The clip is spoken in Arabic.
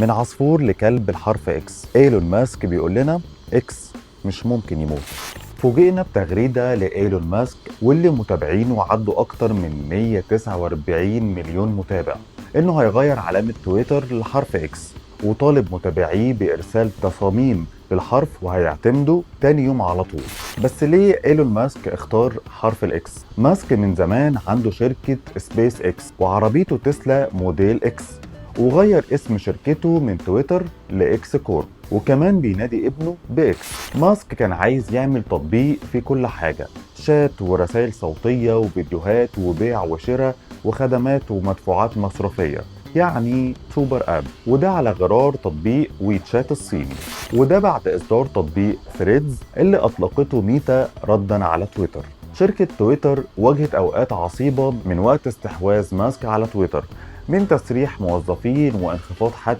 من عصفور لكلب الحرف اكس، ايلون ماسك بيقول لنا اكس مش ممكن يموت. فوجئنا بتغريدة لإيلون ماسك واللي متابعينه عدوا أكتر من 149 مليون متابع إنه هيغير علامة تويتر لحرف إكس، وطالب متابعيه بإرسال تصاميم بالحرف وهيعتمدوا تاني يوم على طول. بس ليه إيلون ماسك اختار حرف الإكس؟ ماسك من زمان عنده شركة سبيس إكس وعربيته تسلا موديل إكس، وغير اسم شركته من تويتر لإكس كورب، وكمان بينادي ابنه بإكس. ماسك كان عايز يعمل تطبيق فيه كل حاجة، شات ورسائل صوتية وفيديوهات وبيع وشراء وخدمات ومدفوعات مصرفية، يعني سوبر اب. وده على غرار تطبيق ويتشات الصيني، وده بعد اصدار تطبيق ثريدز اللي اطلقته ميتا ردا على تويتر. شركة تويتر واجهت اوقات عصيبة من وقت استحواذ ماسك على تويتر، من تسريح موظفين وانخفاض حد